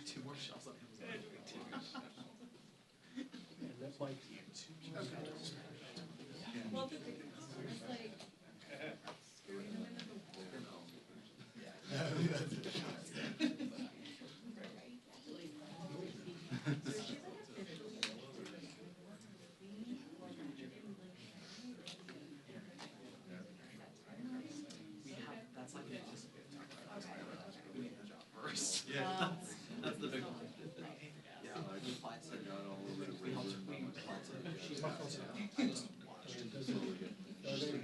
Two more shelves on Amazon. Well, the thing is like screwing them into the wall. That's like an anticipated time. We need the job first. Yeah. That's the big one. Yeah, I just applied to got all over the we applied to she's got to watch. There's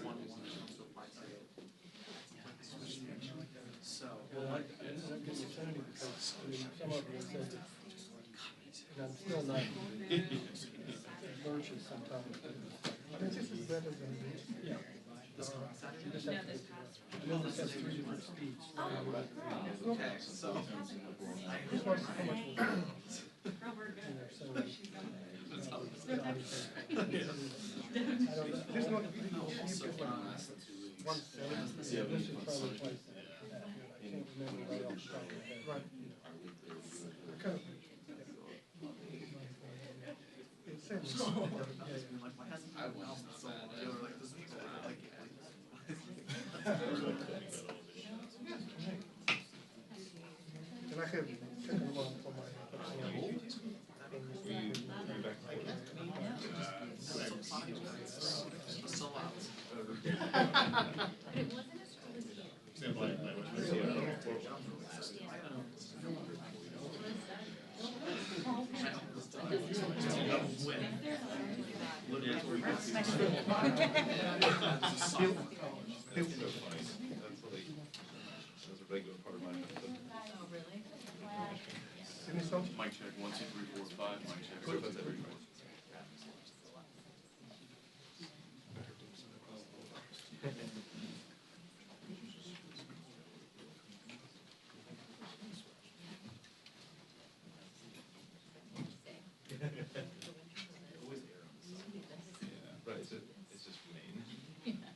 one to apply to. So and I'm still not versus sometimes. I mean, this is better than this. Yeah. This has three different speeds. okay, so This one's how much was this one one seven. This is probably twice that. I can't remember right off the top of my head. Right. Because it says I will. So they were like, this is like and I have second one for my so loud. That's a regular part of my method. Oh, really? Mic check, 1, 2, 3, 4, 5, mic check. So that's every yeah, right, it's just Maine.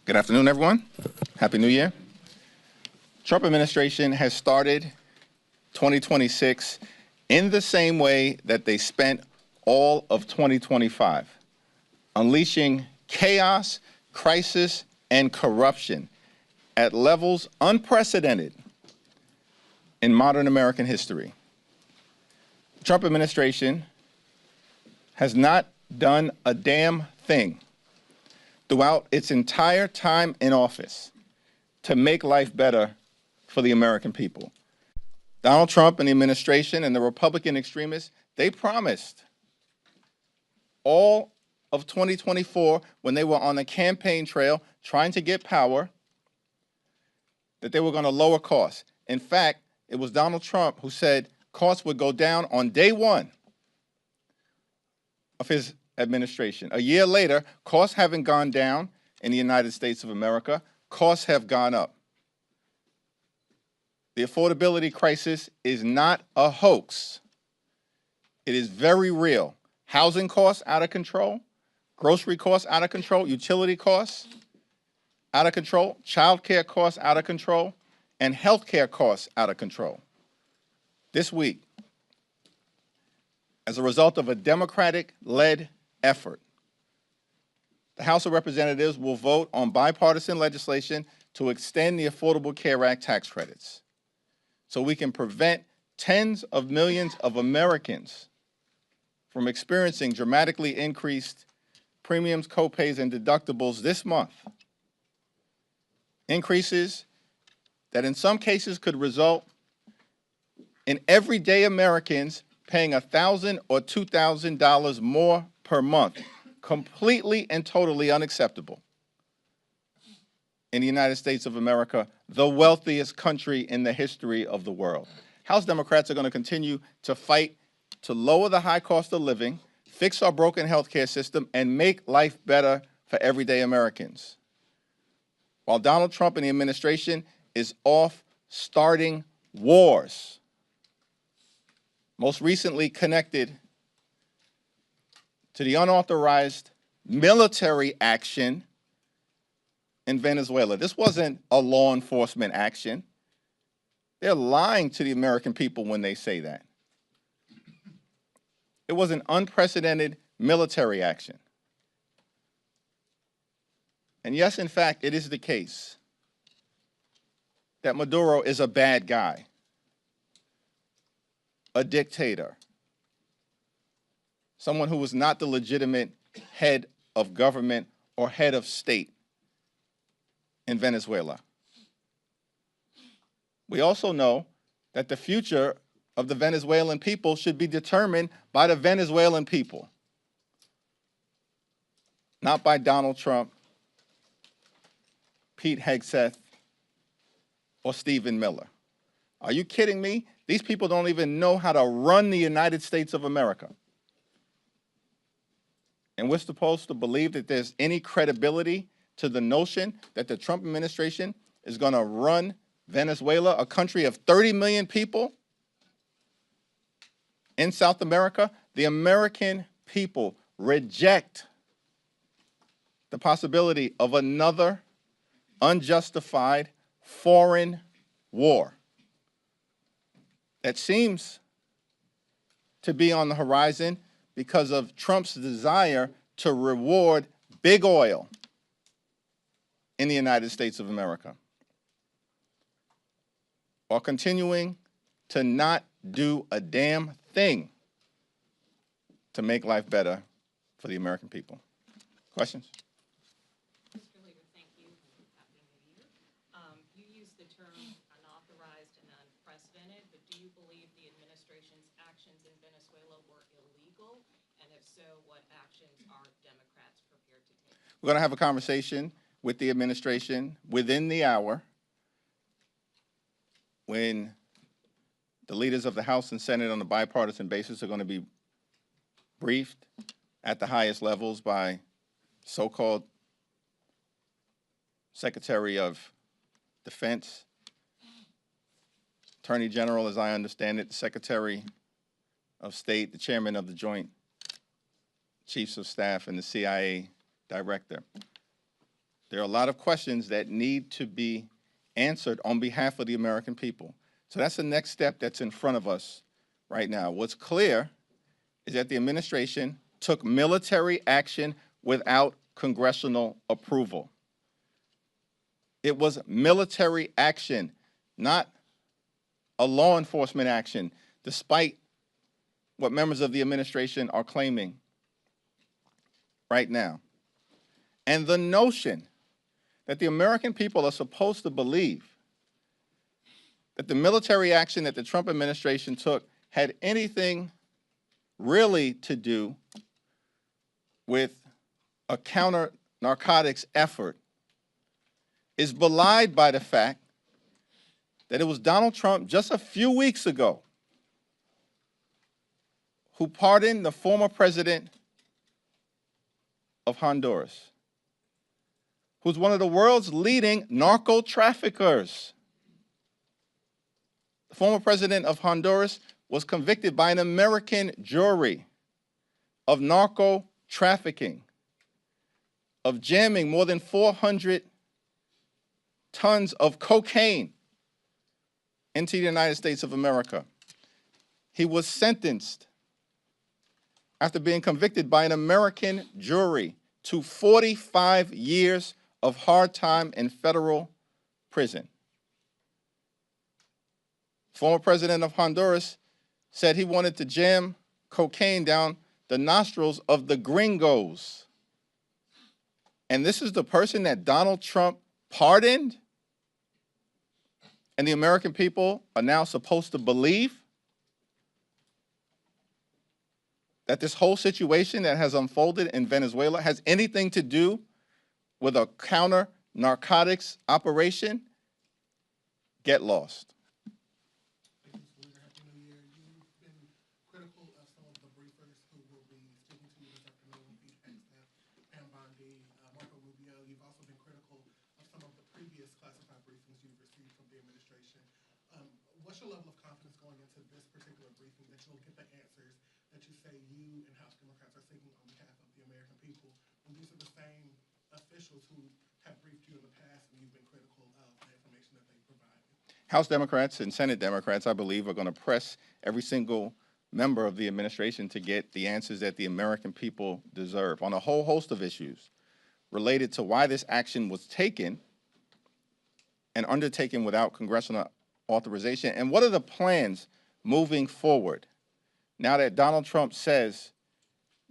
Good afternoon, everyone. Happy New Year. Trump administration has started 2026 in the same way that they spent all of 2025, unleashing chaos, crisis, and corruption at levels unprecedented in modern American history. The Trump administration has not done a damn thing throughout its entire time in office to make life better for the American people. Donald Trump and the administration and the Republican extremists, they promised all of 2024, when they were on the campaign trail trying to get power, that they were going to lower costs. In fact, it was Donald Trump who said costs would go down on day one of his administration. A year later, costs haven't gone down in the United States of America. Costs have gone up. The affordability crisis is not a hoax. It is very real. Housing costs out of control, grocery costs out of control, utility costs out of control, child care costs out of control, and health care costs out of control. This week, as a result of a Democratic-led effort, the House of Representatives will vote on bipartisan legislation to extend the Affordable Care Act tax credits so we can prevent tens of millions of Americans from experiencing dramatically increased premiums, copays, and deductibles this month. Increases that in some cases could result in everyday Americans paying $1,000 or $2,000 more per month. Completely and totally unacceptable in the United States of America, the wealthiest country in the history of the world. House Democrats are going to continue to fight to lower the high cost of living, fix our broken health care system, and make life better for everyday Americans. While Donald Trump and the administration is off starting wars, most recently connected to the unauthorized military action in Venezuela. This wasn't a law enforcement action. They're lying to the American people when they say that. It was an unprecedented military action. And yes, in fact, it is the case that Maduro is a bad guy, a dictator, someone who was not the legitimate head of government or head of state in Venezuela. We also know that the future of the Venezuelan people should be determined by the Venezuelan people, not by Donald Trump, Pete Hegseth, or Stephen Miller. Are you kidding me? These people don't even know how to run the United States of America. And we're supposed to believe that there's any credibility to the notion that the Trump administration is going to run Venezuela, a country of 30 million people in South America. The American people reject the possibility of another unjustified foreign war that seems to be on the horizon because of Trump's desire to reward big oil in the United States of America, while continuing to not do a damn thing to make life better for the American people. Questions? Mr. Leader, thank you. Happy New Year. You used the term unauthorized and unprecedented, but do you believe the administration's actions in Venezuela were illegal? And if so, what actions are Democrats prepared to take? We're going to have a conversation with the administration within the hour when the leaders of the House and Senate on a bipartisan basis are going to be briefed at the highest levels by so-called Secretary of Defense, Attorney General, as I understand it, the Secretary of State, the Chairman of the Joint Chiefs of Staff, and the CIA Director. There are a lot of questions that need to be answered on behalf of the American people. So that's the next step that's in front of us right now. What's clear is that the administration took military action without congressional approval. It was military action, not a law enforcement action, despite what members of the administration are claiming right now. And the notion that the American people are supposed to believe that the military action that the Trump administration took had anything really to do with a counter-narcotics effort is belied by the fact that it was Donald Trump just a few weeks ago who pardoned the former president of Honduras, who's one of the world's leading narco-traffickers. The former president of Honduras was convicted by an American jury of narco-trafficking, of jamming more than 400 tons of cocaine into the United States of America. He was sentenced after being convicted by an American jury to 45 years of hard time in federal prison. Former president of Honduras said he wanted to jam cocaine down the nostrils of the gringos. And this is the person that Donald Trump pardoned? And the American people are now supposed to believe that this whole situation that has unfolded in Venezuela has anything to do with a counter-narcotics operation? Get lost. Happy New Year. You've been critical of some of the briefers who will be speaking to you this afternoon, Pete Hegseth, Pam Bondi, Marco Rubio. You've also been critical of some of the previous classified briefings you've received from the administration. What's your level of confidence going into this particular briefing that you'll get the answers that you say you and House Democrats are seeking on behalf of the American people, when these are the same officials who have briefed you in the past and you've been critical of the information that they provided? House Democrats and Senate Democrats, I believe, are going to press every single member of the administration to get the answers that the American people deserve on a whole host of issues related to why this action was taken and undertaken without congressional authorization, and what are the plans moving forward now that Donald Trump says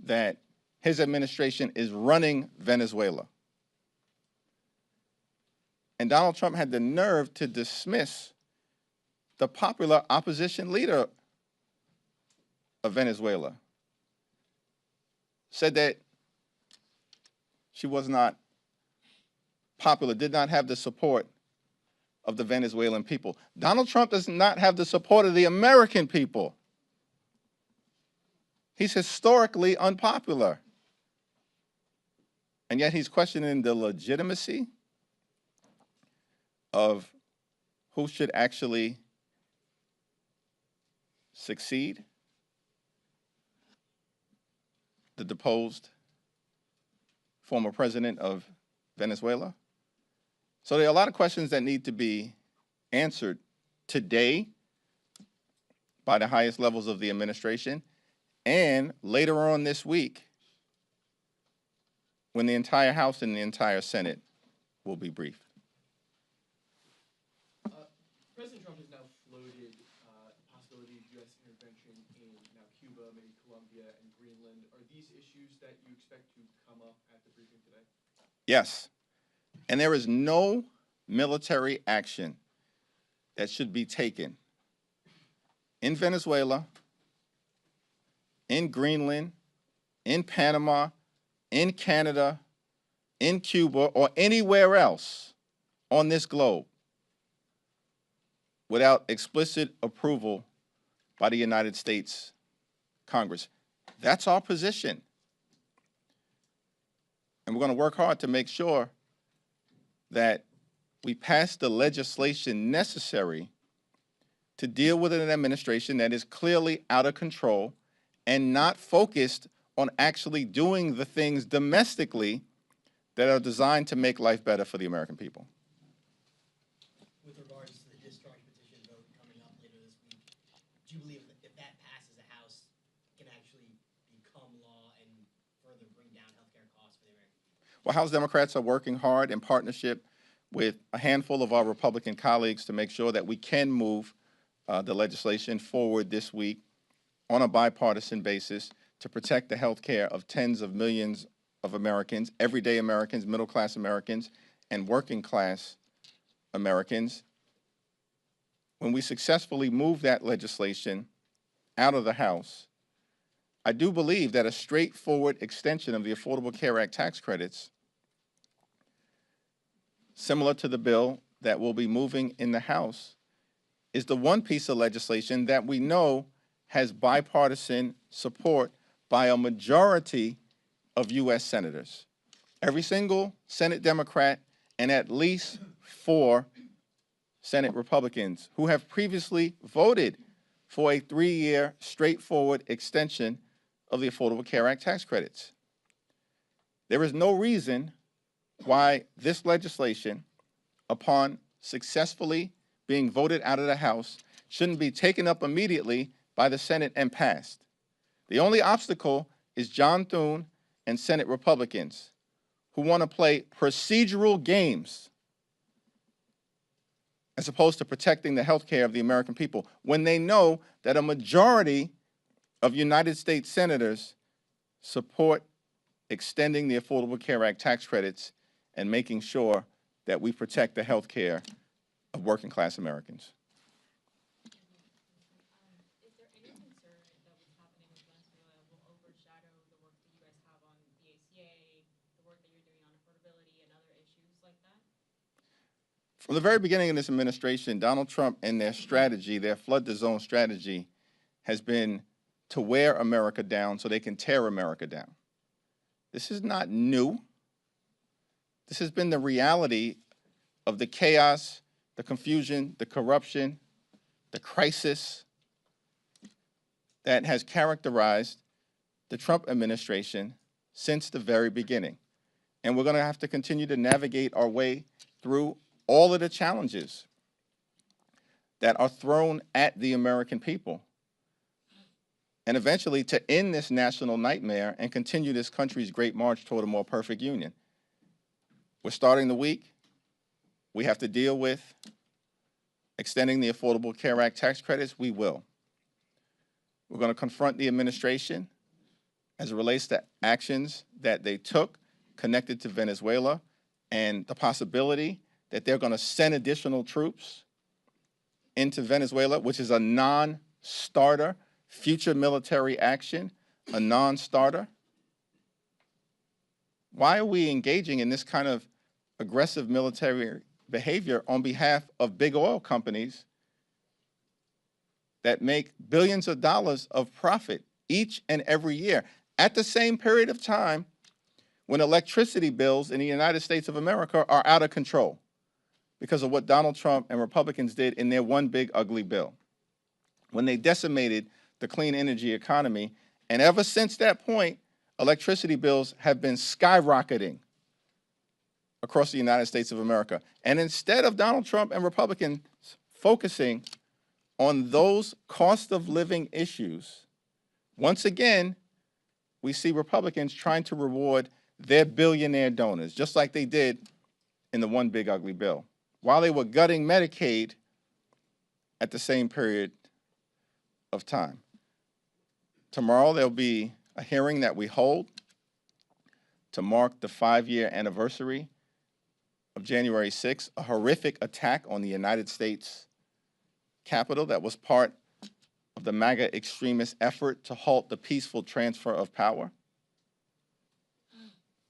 that his administration is running Venezuela. And Donald Trump had the nerve to dismiss the popular opposition leader of Venezuela. Said that she was not popular, did not have the support of the Venezuelan people. Donald Trump does not have the support of the American people. He's historically unpopular. And yet he's questioning the legitimacy of who should actually succeed the deposed former president of Venezuela. So there are a lot of questions that need to be answered today by the highest levels of the administration and later on this week when the entire House and the entire Senate will be briefed. President Trump has now floated the possibility of U.S. intervention in now Cuba, maybe Colombia, and Greenland. Are these issues that you expect to come up at the briefing today? Yes. And there is no military action that should be taken in Venezuela, in Greenland, in Panama, in Canada, in Cuba, or anywhere else on this globe without explicit approval by the United States Congress. That's our position. And we're going to work hard to make sure that we pass the legislation necessary to deal with an administration that is clearly out of control and not focused on actually doing the things domestically that are designed to make life better for the American people. With regards to the discharge petition vote coming up later this week, do you believe that if that passes the House, it can actually become law and further bring down healthcare costs for the American people? Well, House Democrats are working hard in partnership with a handful of our Republican colleagues to make sure that we can move the legislation forward this week on a bipartisan basis to protect the health care of tens of millions of Americans, everyday Americans, middle-class Americans, and working-class Americans. When we successfully move that legislation out of the House, I do believe that a straightforward extension of the Affordable Care Act tax credits, similar to the bill that will be moving in the House, is the one piece of legislation that we know has bipartisan support by a majority of U.S. senators. Every single Senate Democrat and at least 4 Senate Republicans who have previously voted for a 3-year straightforward extension of the Affordable Care Act tax credits. There is no reason why this legislation, upon successfully being voted out of the House, shouldn't be taken up immediately by the Senate and passed. The only obstacle is John Thune and Senate Republicans who want to play procedural games as opposed to protecting the health care of the American people, when they know that a majority of United States senators support extending the Affordable Care Act tax credits and making sure that we protect the health care of working class Americans. Is there any concern that what's happening with Venezuela will overshadow the work that you guys have on the ACA, the work that you're doing on affordability and other issues like that? From the very beginning of this administration, Donald Trump and their strategy, their flood the zone strategy, has been to wear America down so they can tear America down. This is not new. This has been the reality of the chaos, the confusion, the corruption, the crisis that has characterized the Trump administration since the very beginning. And we're going to have to continue to navigate our way through all of the challenges that are thrown at the American people, and eventually to end this national nightmare and continue this country's great march toward a more perfect union. We're starting the week. We have to deal with extending the Affordable Care Act tax credits. We will. We're going to confront the administration as it relates to actions that they took connected to Venezuela and the possibility that they're going to send additional troops into Venezuela, which is a non-starter, future military action, a non-starter. Why are we engaging in this kind of aggressive military behavior on behalf of big oil companies that make billions of dollars of profit each and every year at the same period of time when electricity bills in the United States of America are out of control because of what Donald Trump and Republicans did in their one big ugly bill, when they decimated the clean energy economy. And ever since that point, electricity bills have been skyrocketing across the United States of America. And instead of Donald Trump and Republicans focusing on those cost of living issues, once again, we see Republicans trying to reward their billionaire donors, just like they did in the one big ugly bill, while they were gutting Medicaid at the same period of time. Tomorrow there'll be a hearing that we hold to mark the 5-year anniversary of January 6th, a horrific attack on the United States Capitol that was part of the MAGA extremist effort to halt the peaceful transfer of power.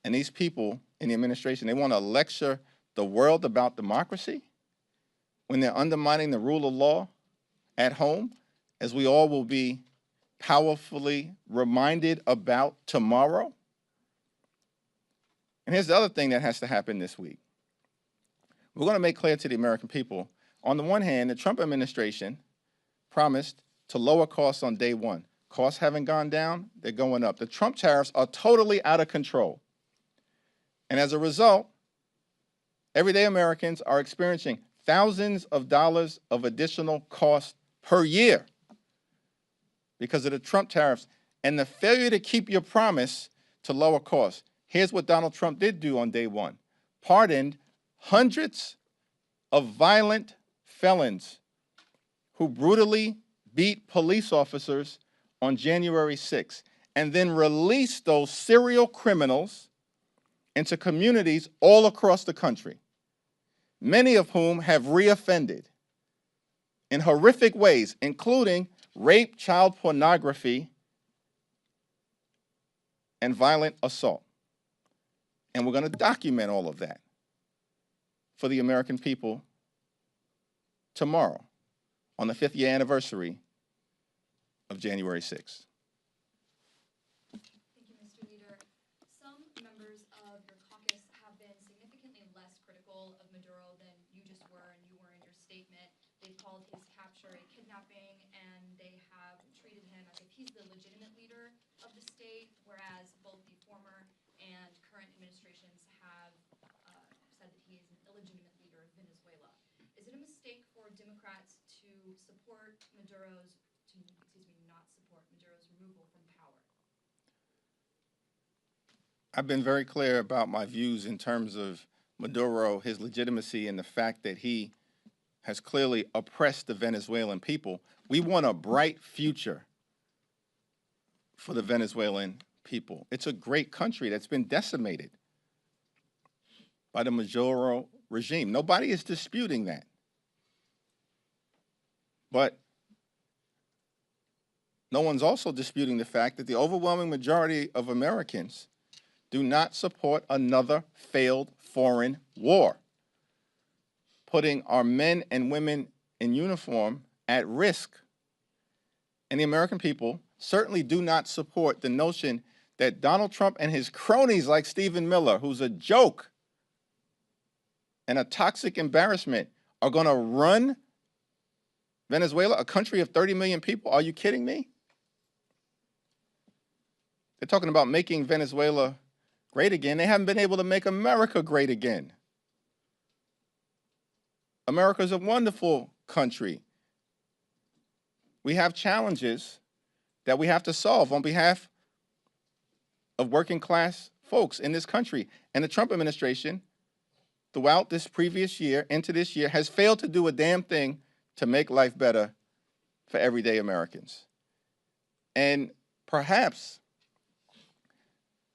And these people in the administration, they want to lecture the world about democracy when they're undermining the rule of law at home, as we all will be powerfully reminded about tomorrow. And here's the other thing that has to happen this week. We're going to make clear to the American people, on the one hand, the Trump administration promised to lower costs on day one. Costs haven't gone down, they're going up. The Trump tariffs are totally out of control. And as a result, everyday Americans are experiencing thousands of dollars of additional cost per year because of the Trump tariffs and the failure to keep your promise to lower costs. Here's what Donald Trump did do on day one. Pardoned hundreds of violent felons who brutally beat police officers on January 6th, and then released those serial criminals into communities all across the country, many of whom have reoffended in horrific ways, including rape, child pornography, and violent assault. And we're going to document all of that for the American people tomorrow on the 5th year anniversary of January 6th. Thank you, Mr. Leader. Some members of your caucus have been significantly less critical of Maduro than you just were, and you were in your statement. They've called his capture a kidnapping, and they have treated him as if he's the legitimate leader of the state, whereas both the former and current administrations have said that he is an illegitimate leader of Venezuela. Is it a mistake for Democrats to support Maduro's, not support Maduro's removal from power? I've been very clear about my views in terms of Maduro, his legitimacy, and the fact that he has clearly oppressed the Venezuelan people. We want a bright future for the Venezuelan people. It's a great country that's been decimated by the Maduro regime. Nobody is disputing that. But no one's also disputing the fact that the overwhelming majority of Americans do not support another failed foreign war, putting our men and women in uniform at risk. And the American people certainly do not support the notion that Donald Trump and his cronies like Stephen Miller, who's a joke and a toxic embarrassment, are going to run Venezuela, a country of 30 million people. Are you kidding me? They're talking about making Venezuela great again. They haven't been able to make America great again. America's a wonderful country. We have challenges that we have to solve on behalf of working class folks in this country. And the Trump administration, throughout this previous year, into this year, has failed to do a damn thing to make life better for everyday Americans. And perhaps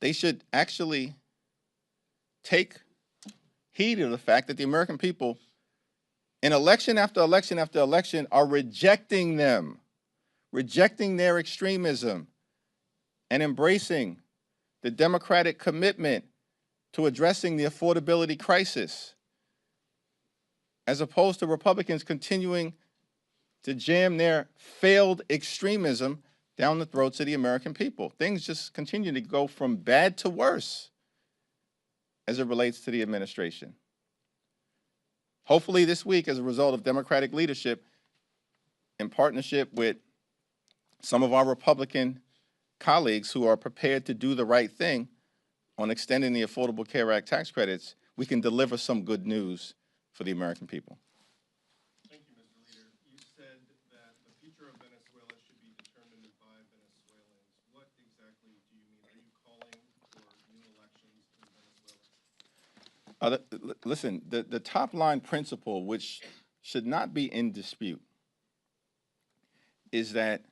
they should actually take heed of the fact that the American people, in election after election after election, are rejecting them, rejecting their extremism, and embracing the Democratic commitment to addressing the affordability crisis, as opposed to Republicans continuing to jam their failed extremism down the throats of the American people. Things just continue to go from bad to worse as it relates to the administration. Hopefully this week, as a result of Democratic leadership, in partnership with some of our Republican colleagues who are prepared to do the right thing on extending the Affordable Care Act tax credits, we can deliver some good news for the American people. Thank you, Mr. Leader. You said that the future of Venezuela should be determined by Venezuelans. What exactly do you mean? Are you calling for new elections in Venezuela? Listen, the top line principle, which should not be in dispute, is that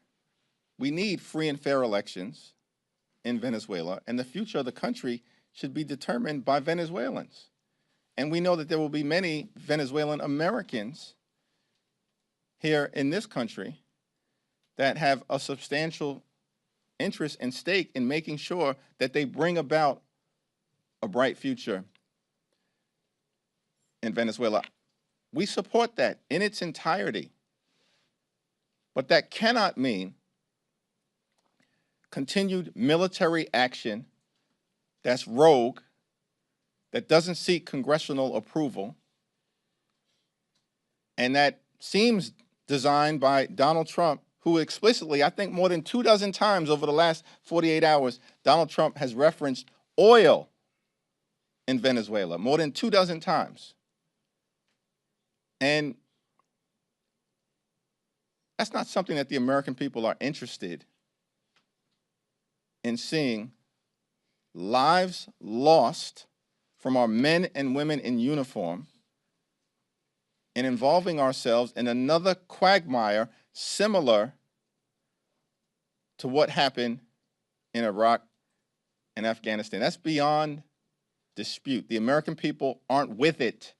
we need free and fair elections in Venezuela, and the future of the country should be determined by Venezuelans. And we know that there will be many Venezuelan Americans here in this country that have a substantial interest and stake in making sure that they bring about a bright future in Venezuela. We support that in its entirety. But that cannot mean continued military action that's rogue, that doesn't seek congressional approval, and that seems designed by Donald Trump, who explicitly, I think more than 24 times over the last 48 hours, Donald Trump has referenced oil in Venezuela, more than 24 times. And that's not something that the American people are interested in seeing. Lives lost from our men and women in uniform, and involving ourselves in another quagmire similar to what happened in Iraq and Afghanistan. That's beyond dispute. The American people aren't with it.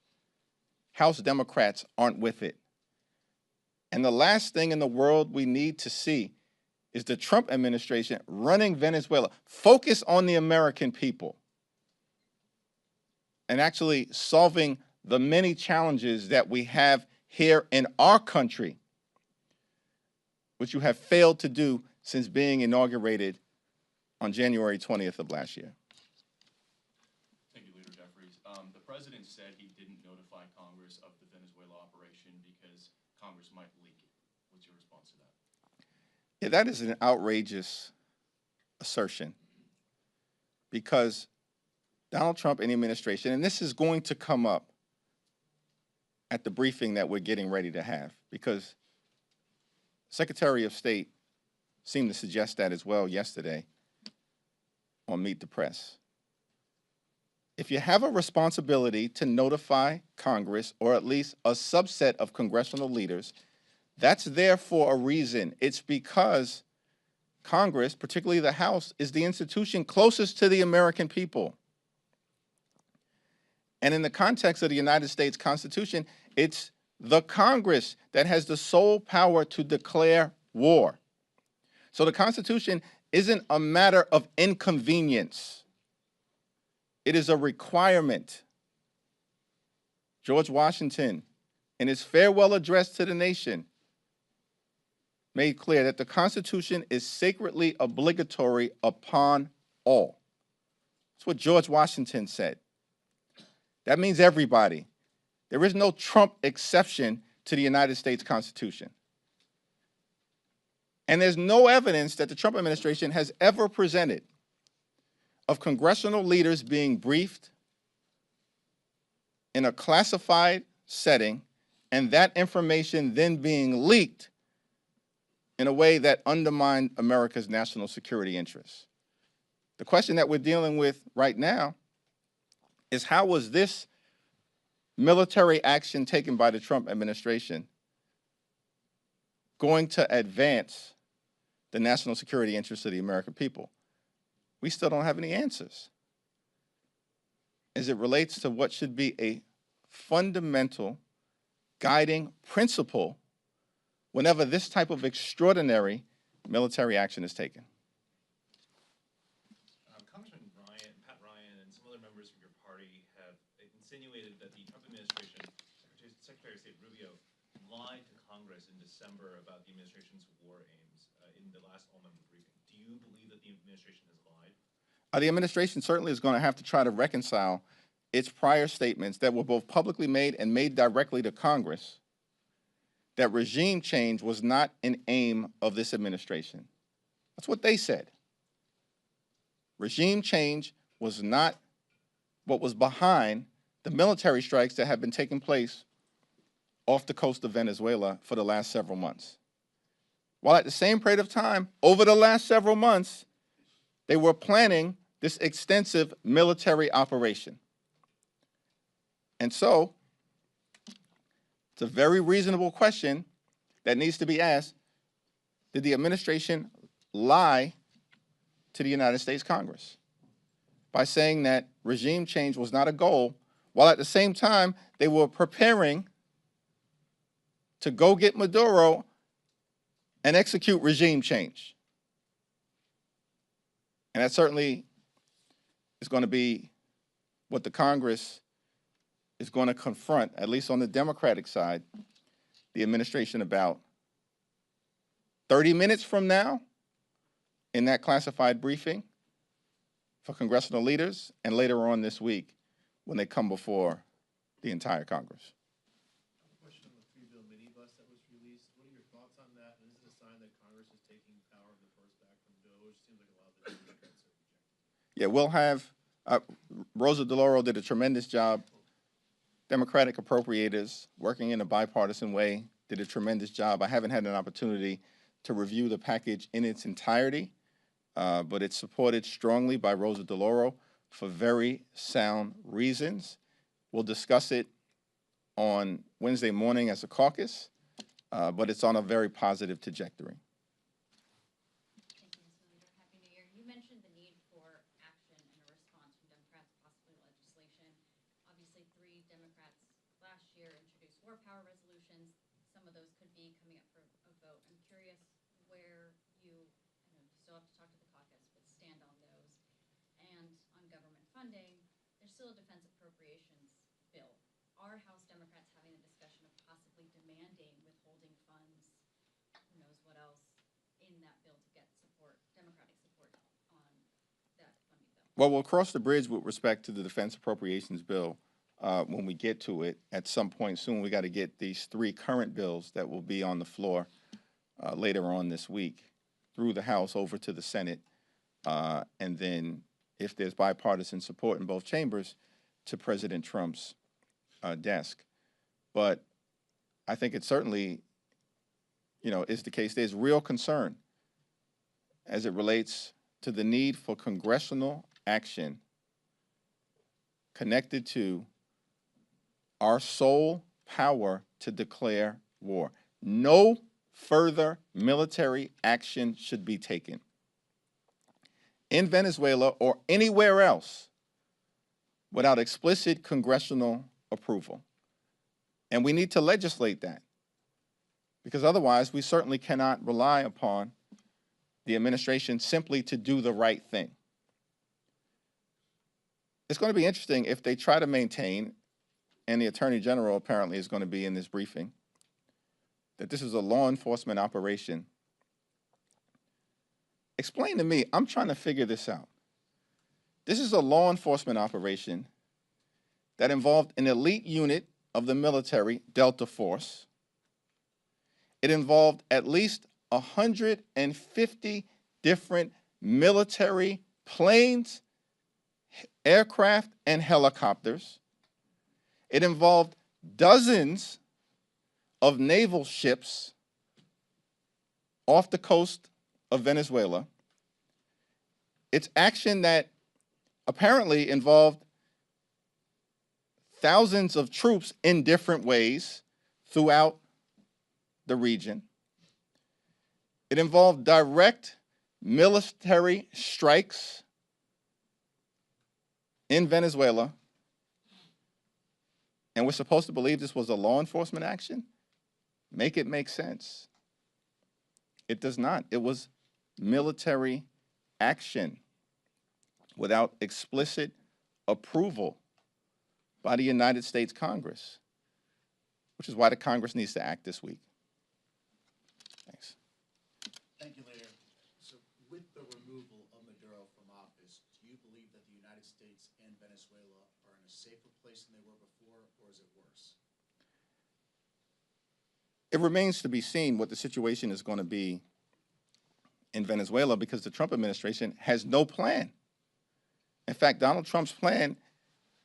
House Democrats aren't with it. And the last thing in the world we need to see is the Trump administration running Venezuela. Focus on the American people and actually solving the many challenges that we have here in our country, which you have failed to do since being inaugurated on January 20th of last year. Thank you, Leader Jeffries. The president said he didn't notify Congress of the Venezuela operation because Congress might leak it. What's your response to that? Yeah, that is an outrageous assertion, because Donald Trump and the administration, and this is going to come up at the briefing that we're getting ready to have, because Secretary of State seemed to suggest that as well yesterday on Meet the Press. if you have a responsibility to notify Congress, or at least a subset of congressional leaders, that's there for a reason. It's because Congress, particularly the House, is the institution closest to the American people. And in the context of the United States Constitution, it's the Congress that has the sole power to declare war. So the Constitution isn't a matter of inconvenience. It is a requirement. George Washington, in his farewell address to the nation, made clear that the Constitution is sacredly obligatory upon all. That's what George Washington said. That means everybody. There is no Trump exception to the United States Constitution. And there's no evidence that the Trump administration has ever presented of congressional leaders being briefed in a classified setting and that information then being leaked in a way that undermined America's national security interests. The question that we're dealing with right now is, how was this military action taken by the Trump administration going to advance the national security interests of the American people? We still don't have any answers as it relates to what should be a fundamental guiding principle whenever this type of extraordinary military action is taken. Congressman Ryan, Pat Ryan, and some other members of your party have insinuated that the Trump administration, Secretary of State Rubio, lied to Congress in December about the administration's war aims in the last all-member briefing. Do you believe that the administration has lied? The administration certainly is going to have to try to reconcile its prior statements that were both publicly made and made directly to Congress, that regime change was not an aim of this administration. That's what they said. Regime change was not what was behind the military strikes that have been taking place off the coast of Venezuela for the last several months. While at the same period of time, over the last several months, they were planning this extensive military operation. And so, it's a very reasonable question that needs to be asked: did the administration lie to the United States Congress by saying that regime change was not a goal, while at the same time they were preparing to go get Maduro and execute regime change? And that certainly is going to be what the Congress is going to confront, at least on the Democratic side, the administration about 30 minutes from now in that classified briefing for congressional leaders, and later on this week when they come before the entire Congress. Question on the three-bill minibus that was released. What are your thoughts on that? And is it a sign that Congress is taking power of the purse back from DOJ? Seems like a lot of the Democrats are rejecting. Yeah, we'll have, Rosa DeLauro did a tremendous job. Democratic appropriators working in a bipartisan way did a tremendous job. I haven't had an opportunity to review the package in its entirety, but it's supported strongly by Rosa DeLauro for very sound reasons. We'll discuss it on Wednesday morning as a caucus, but it's on a very positive trajectory. Thank you, Mr. Leader. Happy New Year. You mentioned the need for action and a response from Democrats, possibly legislation. Obviously, 3 Democrats last year introduced war power resolutions. Some of those could be coming up for a vote. I'm curious where you, I know you still have to talk to the caucus, but stand on those. And on government funding, there's still a defense appropriations bill. Are House Democrats having a discussion of possibly demanding withholding funds, who knows what else, in that bill to get support, Democratic support on that funding bill? Well, we'll cross the bridge with respect to the defense appropriations bill when we get to it at some point soon. We got to get these 3 current bills that will be on the floor later on this week through the House over to the Senate, and then if there's bipartisan support in both chambers, to President Trump's desk. But I think it certainly, is the case. There's real concern as it relates to the need for congressional action connected to our sole power to declare war. No further military action should be taken in Venezuela or anywhere else without explicit congressional approval. And we need to legislate that, because otherwise we certainly cannot rely upon the administration simply to do the right thing. It's going to be interesting if they try to maintain, and the Attorney General apparently is going to be in this briefing, that this is a law enforcement operation. Explain to me, I'm trying to figure this out. This is a law enforcement operation that involved an elite unit of the military, Delta Force. It involved at least 150 different military planes, aircraft, and helicopters. It involved dozens of naval ships off the coast of Venezuela. It's action that apparently involved thousands of troops in different ways throughout the region. It involved direct military strikes in Venezuela. And we're supposed to believe this was a law enforcement action? Make it make sense. It does not. It was military action without explicit approval by the United States Congress, which is why the Congress needs to act this week. Thanks. Thank you, Leader. So with the removal of Maduro from office, do you believe that the United States and Venezuela are in a safer place than they were before, or is it worse? It remains to be seen what the situation is going to be in Venezuela, because the Trump administration has no plan. In fact, Donald Trump's plan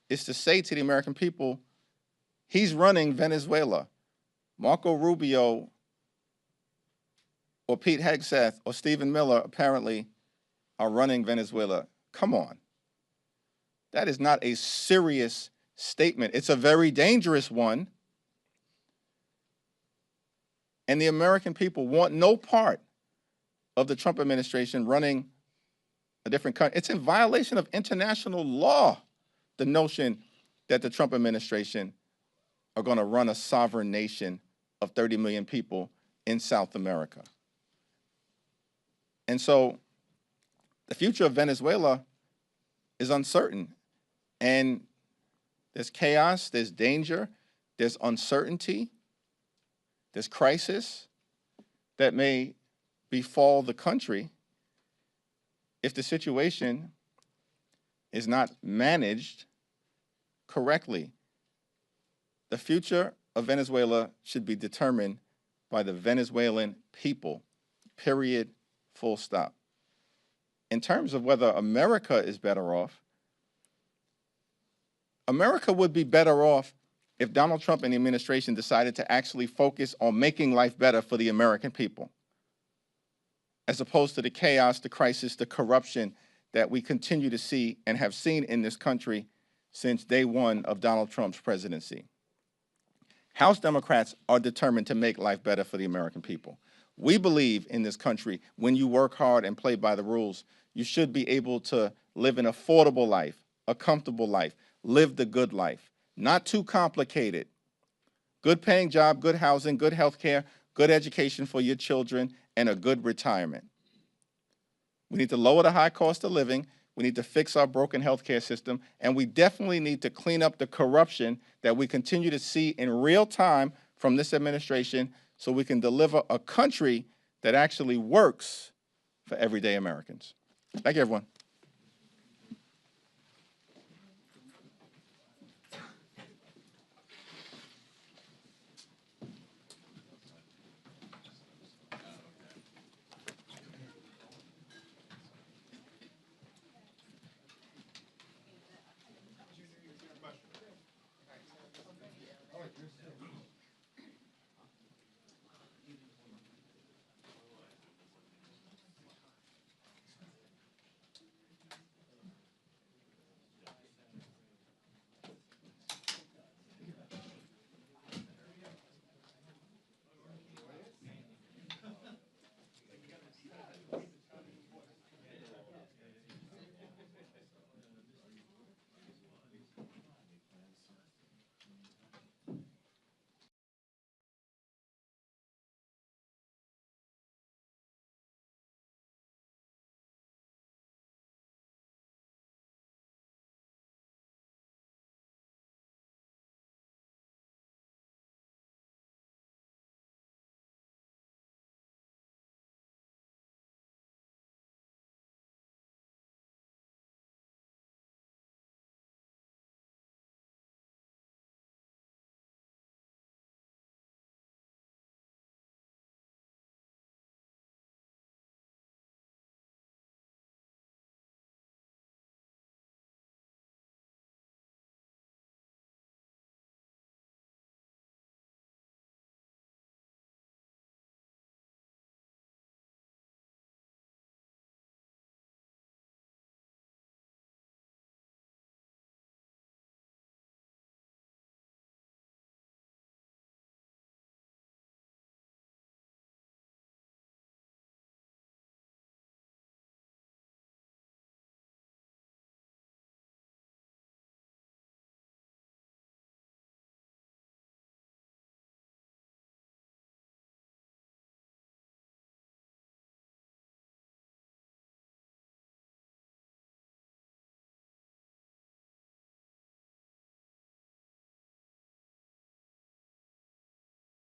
is to say to the American people, he's running Venezuela. Marco Rubio or Pete Hegseth or Stephen Miller apparently are running Venezuela. Come on. That is not a serious statement. It's a very dangerous one. And the American people want no part of the Trump administration running a different country. It's in violation of international law, the notion that the Trump administration are going to run a sovereign nation of 30 million people in South America. And so the future of Venezuela is uncertain. And there's chaos, there's danger, there's uncertainty, there's crisis that may befall the country if the situation is not managed correctly. The future of Venezuela should be determined by the Venezuelan people, period, full stop. In terms of whether America is better off, America would be better off if Donald Trump and the administration decided to actually focus on making life better for the American people, as opposed to the chaos, the crisis, the corruption that we continue to see and have seen in this country since day one of Donald Trump's presidency. House Democrats are determined to make life better for the American people. We believe in this country, when you work hard and play by the rules, you should be able to live an affordable life, a comfortable life, live the good life, not too complicated. Good paying job, good housing, good health care, good education for your children, and a good retirement. We need to lower the high cost of living. We need to fix our broken healthcare system, and we definitely need to clean up the corruption that we continue to see in real time from this administration, so we can deliver a country that actually works for everyday Americans. Thank you, everyone.